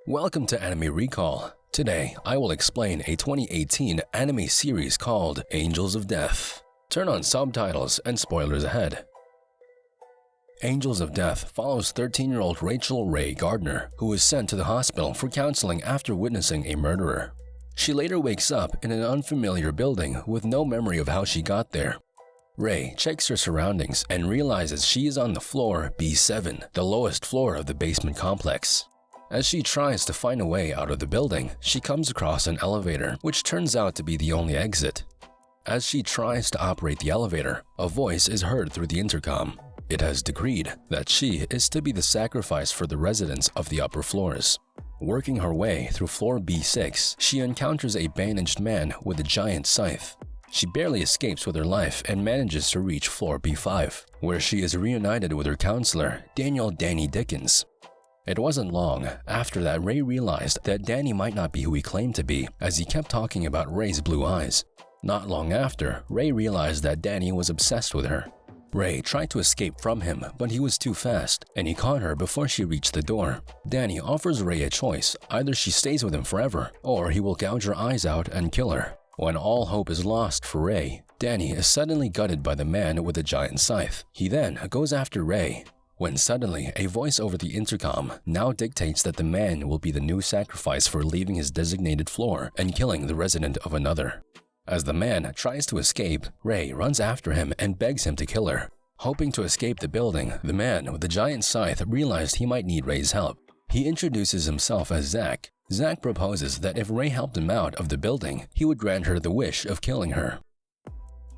Welcome to Anime Recall. Today, I will explain a 2018 anime series called Angels of Death. Turn on subtitles and spoilers ahead. Angels of Death follows 13-year-old Rachel Ray Gardner, who is sent to the hospital for counseling after witnessing a murderer. She later wakes up in an unfamiliar building with no memory of how she got there. Ray checks her surroundings and realizes she is on the floor B7, the lowest floor of the basement complex. As she tries to find a way out of the building, she comes across an elevator, which turns out to be the only exit. As she tries to operate the elevator, a voice is heard through the intercom. It has decreed that she is to be the sacrifice for the residents of the upper floors. Working her way through floor B6, she encounters a bandaged man with a giant scythe. She barely escapes with her life and manages to reach floor B5, where she is reunited with her counselor, Daniel "Danny" Dickens. It wasn't long after that Ray realized that Danny might not be who he claimed to be, as he kept talking about Ray's blue eyes. Not long after, Ray realized that Danny was obsessed with her. Ray tried to escape from him, but he was too fast, and he caught her before she reached the door. Danny offers Ray a choice: either she stays with him forever, or he will gouge her eyes out and kill her. When all hope is lost for Ray, Danny is suddenly gutted by the man with the giant scythe. He then goes after Ray, when suddenly a voice over the intercom now dictates that the man will be the new sacrifice for leaving his designated floor and killing the resident of another. As the man tries to escape, Ray runs after him and begs him to kill her. Hoping to escape the building, the man with the giant scythe realized he might need Ray's help. He introduces himself as Zack. Zack proposes that if Ray helped him out of the building, he would grant her the wish of killing her.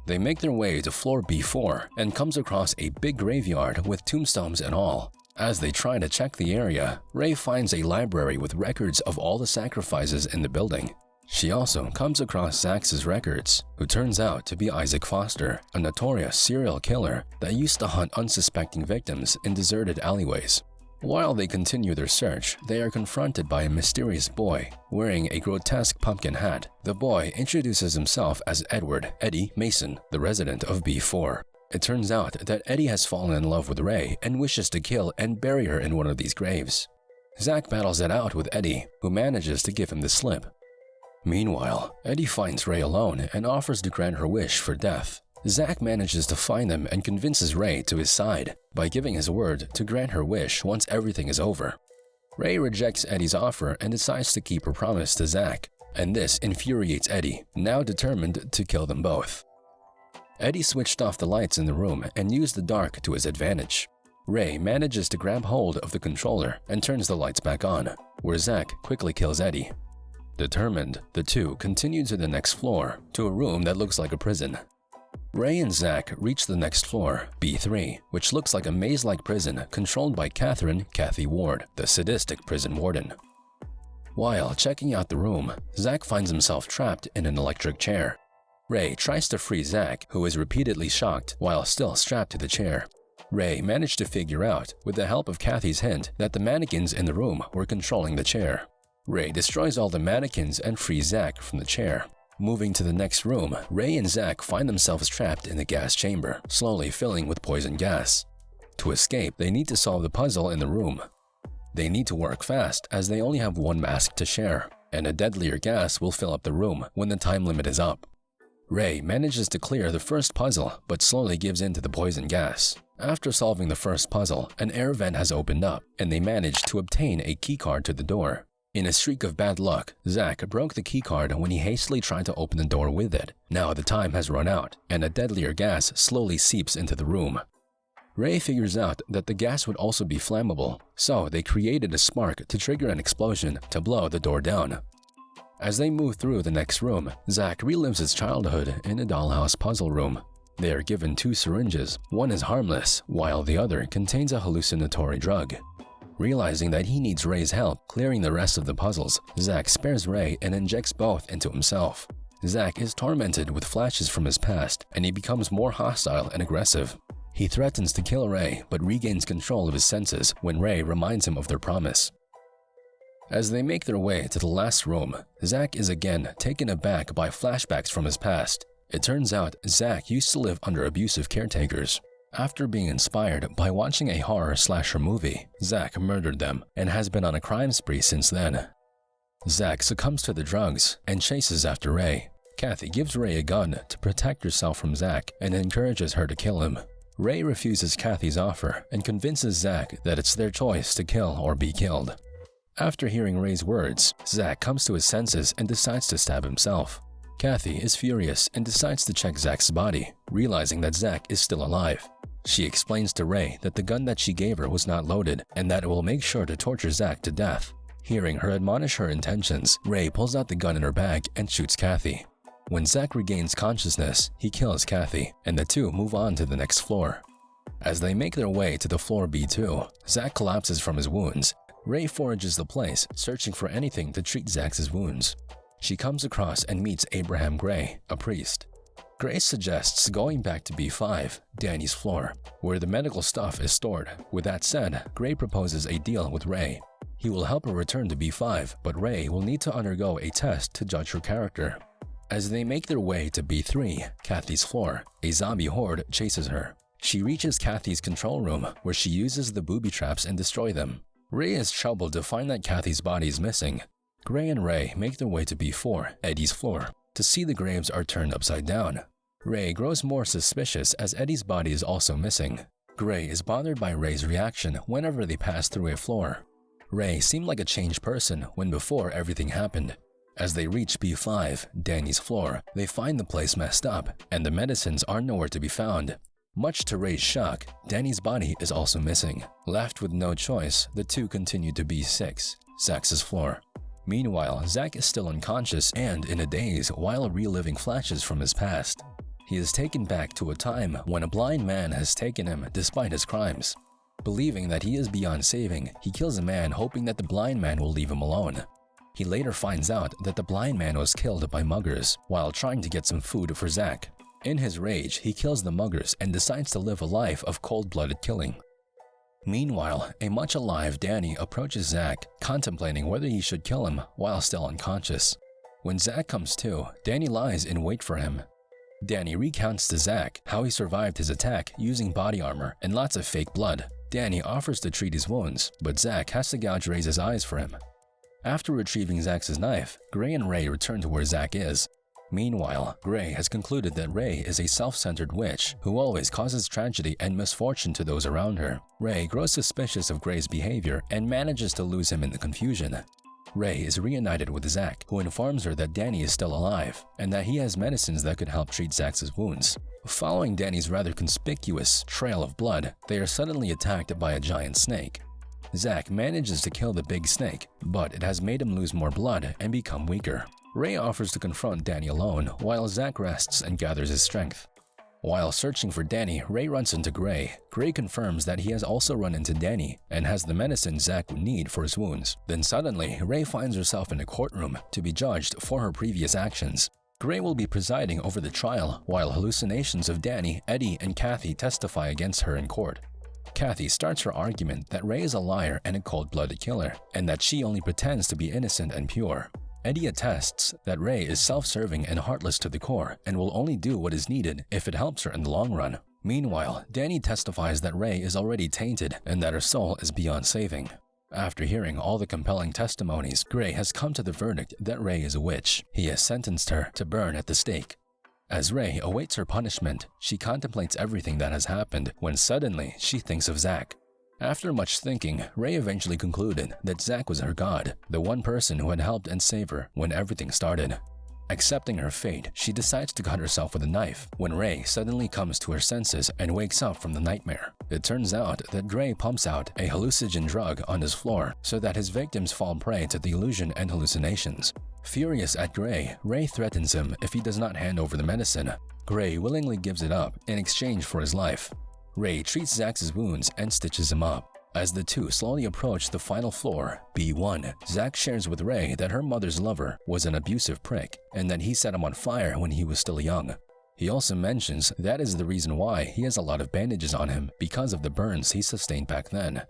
They make their way to floor B4 and comes across a big graveyard with tombstones and all. As they try to check the area, Ray finds a library with records of all the sacrifices in the building. She also comes across Zack's records, who turns out to be Isaac Foster, a notorious serial killer that used to hunt unsuspecting victims in deserted alleyways. While they continue their search, they are confronted by a mysterious boy wearing a grotesque pumpkin hat. The boy introduces himself as Edward "Eddie" Mason, the resident of B4. It turns out that Eddie has fallen in love with Ray and wishes to kill and bury her in one of these graves. Zack battles it out with Eddie, who manages to give him the slip. Meanwhile, Eddie finds Ray alone and offers to grant her wish for death. Zack manages to find them and convinces Ray to his side by giving his word to grant her wish once everything is over. Ray rejects Eddie's offer and decides to keep her promise to Zack, and this infuriates Eddie, now determined to kill them both. Eddie switched off the lights in the room and used the dark to his advantage. Ray manages to grab hold of the controller and turns the lights back on, where Zack quickly kills Eddie. Determined, the two continue to the next floor, to a room that looks like a prison. Ray and Zack reach the next floor, B3, which looks like a maze-like prison controlled by Kathy Ward, the sadistic prison warden. While checking out the room, Zack finds himself trapped in an electric chair. Ray tries to free Zack, who is repeatedly shocked while still strapped to the chair. Ray managed to figure out, with the help of Kathy's hint, that the mannequins in the room were controlling the chair. Ray destroys all the mannequins and frees Zack from the chair. Moving to the next room, Ray and Zack find themselves trapped in the gas chamber, slowly filling with poison gas. To escape, they need to solve the puzzle in the room. They need to work fast, as they only have one mask to share, and a deadlier gas will fill up the room when the time limit is up. Ray manages to clear the first puzzle, but slowly gives in to the poison gas. After solving the first puzzle, an air vent has opened up, and they manage to obtain a keycard to the door. In a streak of bad luck, Zack broke the keycard when he hastily tried to open the door with it. Now the time has run out, and a deadlier gas slowly seeps into the room. Ray figures out that the gas would also be flammable, so they created a spark to trigger an explosion to blow the door down. As they move through the next room, Zack relives his childhood in a dollhouse puzzle room. They are given two syringes. One is harmless, while the other contains a hallucinatory drug. Realizing that he needs Ray's help clearing the rest of the puzzles, Zack spares Ray and injects both into himself. Zack is tormented with flashes from his past, and he becomes more hostile and aggressive. He threatens to kill Ray, but regains control of his senses when Ray reminds him of their promise. As they make their way to the last room, Zack is again taken aback by flashbacks from his past. It turns out Zack used to live under abusive caretakers. After being inspired by watching a horror slasher movie, Zack murdered them and has been on a crime spree since then. Zack succumbs to the drugs and chases after Ray. Kathy gives Ray a gun to protect herself from Zack and encourages her to kill him. Ray refuses Kathy's offer and convinces Zack that it's their choice to kill or be killed. After hearing Ray's words, Zack comes to his senses and decides to stab himself. Kathy is furious and decides to check Zack's body, realizing that Zack is still alive. She explains to Ray that the gun that she gave her was not loaded and that it will make sure to torture Zack to death. Hearing her admonish her intentions, Ray pulls out the gun in her bag and shoots Kathy. When Zack regains consciousness, he kills Kathy, and the two move on to the next floor. As they make their way to the floor B2, Zack collapses from his wounds. Ray forages the place, searching for anything to treat Zack's wounds. She comes across and meets Abraham Gray, a priest. Gray suggests going back to B5, Danny's floor, where the medical stuff is stored. With that said, Gray proposes a deal with Ray. He will help her return to B5, but Ray will need to undergo a test to judge her character. As they make their way to B3, Kathy's floor, a zombie horde chases her. She reaches Kathy's control room, where she uses the booby traps and destroy them. Ray is troubled to find that Kathy's body is missing. Gray and Ray make their way to B4, Eddie's floor, to see the graves are turned upside down. Ray grows more suspicious as Eddie's body is also missing. Gray is bothered by Ray's reaction whenever they pass through a floor. Ray seemed like a changed person when before everything happened. As they reach B5, Danny's floor, they find the place messed up and the medicines are nowhere to be found. Much to Ray's shock, Danny's body is also missing. Left with no choice, the two continue to B6, Zack's floor. Meanwhile, Zack is still unconscious and in a daze while reliving flashes from his past. He is taken back to a time when a blind man has taken him despite his crimes. Believing that he is beyond saving, he kills a man hoping that the blind man will leave him alone. He later finds out that the blind man was killed by muggers while trying to get some food for Zack. In his rage, he kills the muggers and decides to live a life of cold-blooded killing. Meanwhile, a much alive Danny approaches Zack, contemplating whether he should kill him while still unconscious. When Zack comes to, Danny lies in wait for him. Danny recounts to Zack how he survived his attack using body armor and lots of fake blood. Danny offers to treat his wounds, but Zack has to gouge Ray's eyes for him. After retrieving Zack's knife, Gray and Ray return to where Zack is. Meanwhile, Gray has concluded that Ray is a self-centered witch who always causes tragedy and misfortune to those around her. Ray grows suspicious of Gray's behavior and manages to lose him in the confusion. Ray is reunited with Zack, who informs her that Danny is still alive and that he has medicines that could help treat Zack's wounds. Following Danny's rather conspicuous trail of blood, they are suddenly attacked by a giant snake. Zack manages to kill the big snake, but it has made him lose more blood and become weaker. Ray offers to confront Danny alone, while Zack rests and gathers his strength. While searching for Danny, Ray runs into Gray. Gray confirms that he has also run into Danny and has the medicine Zack would need for his wounds. Then suddenly, Ray finds herself in a courtroom to be judged for her previous actions. Gray will be presiding over the trial, while hallucinations of Danny, Eddie, and Kathy testify against her in court. Kathy starts her argument that Ray is a liar and a cold-blooded killer, and that she only pretends to be innocent and pure. Eddie attests that Ray is self-serving and heartless to the core and will only do what is needed if it helps her in the long run. Meanwhile, Danny testifies that Ray is already tainted and that her soul is beyond saving. After hearing all the compelling testimonies, Gray has come to the verdict that Ray is a witch. He has sentenced her to burn at the stake. As Ray awaits her punishment, she contemplates everything that has happened when suddenly she thinks of Zack. After much thinking, Ray eventually concluded that Zack was her god, the one person who had helped and saved her when everything started. Accepting her fate, she decides to cut herself with a knife when Ray suddenly comes to her senses and wakes up from the nightmare. It turns out that Gray pumps out a hallucinogen drug on his floor so that his victims fall prey to the illusion and hallucinations. Furious at Gray, Ray threatens him if he does not hand over the medicine. Gray willingly gives it up in exchange for his life. Ray treats Zack's wounds and stitches him up. As the two slowly approach the final floor, B1, Zack shares with Ray that her mother's lover was an abusive prick and that he set him on fire when he was still young. He also mentions that is the reason why he has a lot of bandages on him because of the burns he sustained back then.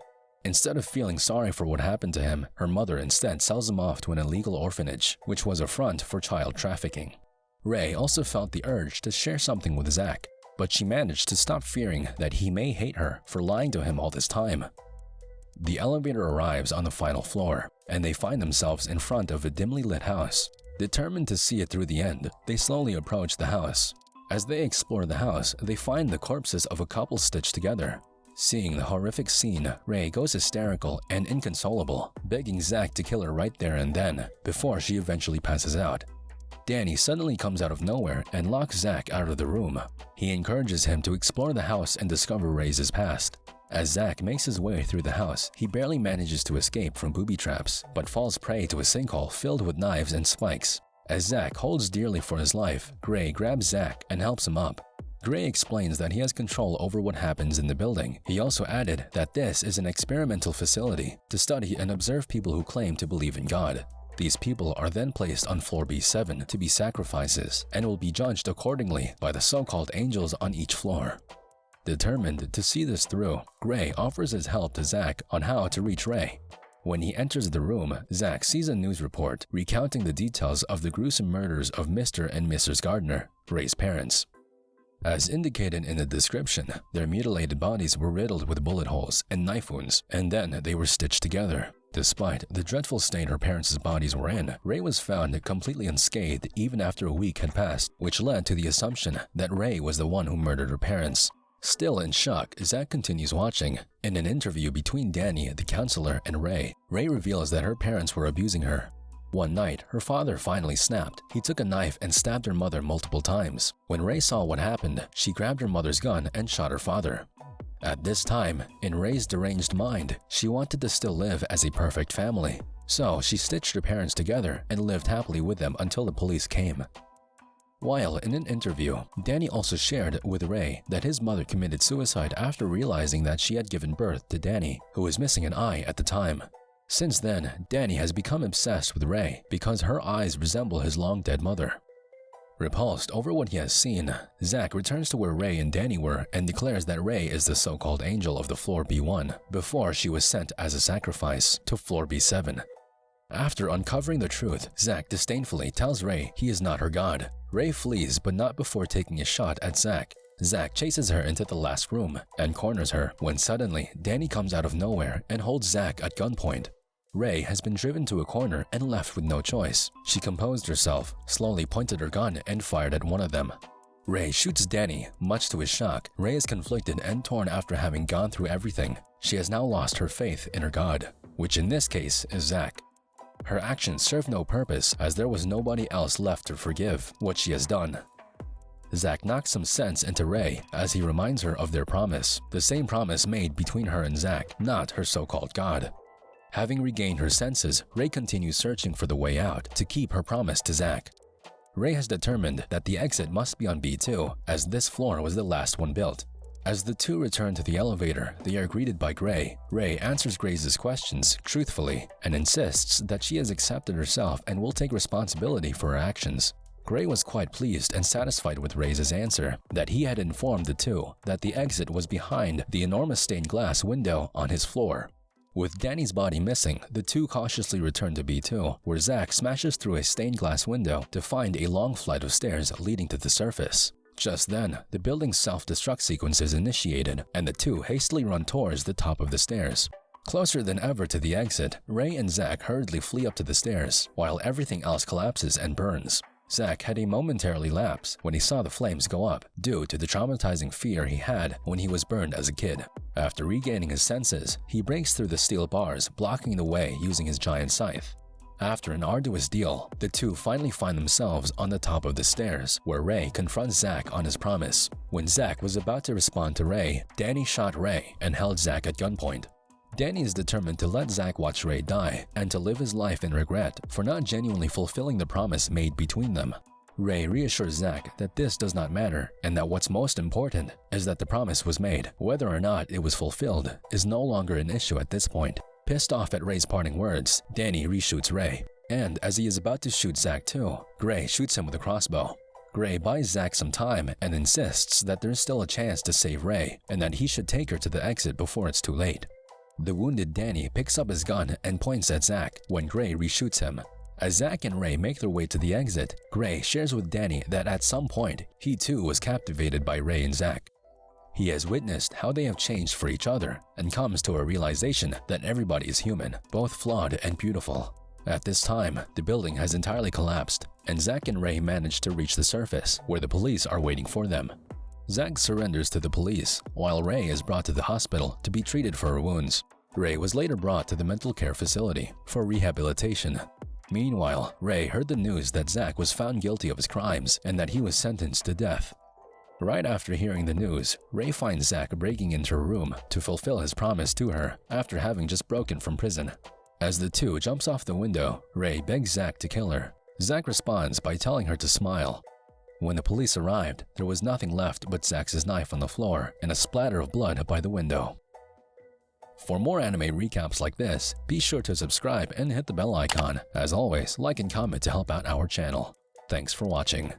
Instead of feeling sorry for what happened to him, her mother instead sells him off to an illegal orphanage, which was a front for child trafficking. Ray also felt the urge to share something with Zack. but she managed to stop fearing that he may hate her for lying to him all this time. The elevator arrives on the final floor, and they find themselves in front of a dimly lit house. Determined to see it through the end, they slowly approach the house. As they explore the house, they find the corpses of a couple stitched together. Seeing the horrific scene, Ray goes hysterical and inconsolable, begging Zack to kill her right there and then, before she eventually passes out. Danny suddenly comes out of nowhere and locks Zack out of the room. He encourages him to explore the house and discover Ray's past. As Zack makes his way through the house, he barely manages to escape from booby traps, but falls prey to a sinkhole filled with knives and spikes. As Zack holds dearly for his life, Gray grabs Zack and helps him up. Gray explains that he has control over what happens in the building. He also added that this is an experimental facility to study and observe people who claim to believe in God. These people are then placed on floor B7 to be sacrifices and will be judged accordingly by the so-called angels on each floor. Determined to see this through, Gray offers his help to Zack on how to reach Ray. When he enters the room, Zack sees a news report recounting the details of the gruesome murders of Mr. and Mrs. Gardner, Ray's parents. As indicated in the description, their mutilated bodies were riddled with bullet holes and knife wounds, and then they were stitched together. Despite the dreadful state her parents' bodies were in, Ray was found completely unscathed even after a week had passed, which led to the assumption that Ray was the one who murdered her parents. Still in shock, Zack continues watching. In an interview between Danny, the counselor, and Ray reveals that her parents were abusing her. One night, her father finally snapped. He took a knife and stabbed her mother multiple times. When Ray saw what happened, she grabbed her mother's gun and shot her father. At this time, in Ray's deranged mind, she wanted to still live as a perfect family. So she stitched her parents together and lived happily with them until the police came. While in an interview, Danny also shared with Ray that his mother committed suicide after realizing that she had given birth to Danny, who was missing an eye at the time. Since then, Danny has become obsessed with Ray because her eyes resemble his long-dead mother. Repulsed over what he has seen, Zack returns to where Ray and Danny were and declares that Ray is the so-called angel of the floor B1 before she was sent as a sacrifice to floor B7. After uncovering the truth, Zack disdainfully tells Ray he is not her god. Ray flees, but not before taking a shot at Zack. Zack chases her into the last room and corners her when suddenly Danny comes out of nowhere and holds Zack at gunpoint. Ray has been driven to a corner and left with no choice. She composed herself, slowly pointed her gun and fired at one of them. Ray shoots Danny. Much to his shock, Ray is conflicted and torn after having gone through everything. She has now lost her faith in her god, which in this case is Zack. Her actions serve no purpose as there was nobody else left to forgive what she has done. Zack knocks some sense into Ray as he reminds her of their promise, the same promise made between her and Zack, not her so-called god. Having regained her senses, Ray continues searching for the way out to keep her promise to Zack. Ray has determined that the exit must be on B2 as this floor was the last one built. As the two return to the elevator, they are greeted by Gray. Ray answers Gray's questions truthfully and insists that she has accepted herself and will take responsibility for her actions. Gray was quite pleased and satisfied with Ray's answer that he had informed the two that the exit was behind the enormous stained glass window on his floor. With Danny's body missing, the two cautiously return to B2, where Zack smashes through a stained glass window to find a long flight of stairs leading to the surface. Just then, the building's self-destruct sequence is initiated, and the two hastily run towards the top of the stairs. Closer than ever to the exit, Ray and Zack hurriedly flee up to the stairs, while everything else collapses and burns. Zack had a momentary lapse when he saw the flames go up, due to the traumatizing fear he had when he was burned as a kid. After regaining his senses, he breaks through the steel bars, blocking the way using his giant scythe. After an arduous deal, the two finally find themselves on the top of the stairs, where Ray confronts Zack on his promise. When Zack was about to respond to Ray, Danny shot Ray and held Zack at gunpoint. Danny is determined to let Zack watch Ray die and to live his life in regret for not genuinely fulfilling the promise made between them. Ray reassures Zack that this does not matter and that what's most important is that the promise was made. Whether or not it was fulfilled is no longer an issue at this point. Pissed off at Ray's parting words, Danny reshoots Ray. And as he is about to shoot Zack too, Gray shoots him with a crossbow. Gray buys Zack some time and insists that there's still a chance to save Ray and that he should take her to the exit before it's too late. The wounded Danny picks up his gun and points at Zack when Gray reshoots him. As Zack and Ray make their way to the exit, Gray shares with Danny that at some point, he too was captivated by Ray and Zack. He has witnessed how they have changed for each other and comes to a realization that everybody is human, both flawed and beautiful. At this time, the building has entirely collapsed, and Zack and Ray manage to reach the surface, where the police are waiting for them. Zack surrenders to the police, while Ray is brought to the hospital to be treated for her wounds. Ray was later brought to the mental care facility for rehabilitation. Meanwhile, Ray heard the news that Zack was found guilty of his crimes and that he was sentenced to death. Right after hearing the news, Ray finds Zack breaking into her room to fulfill his promise to her after having just broken from prison. As the two jumps off the window, Ray begs Zack to kill her. Zack responds by telling her to smile. When the police arrived, there was nothing left but Zack's knife on the floor and a splatter of blood by the window. For more anime recaps like this, be sure to subscribe and hit the bell icon. As always, like and comment to help out our channel. Thanks for watching.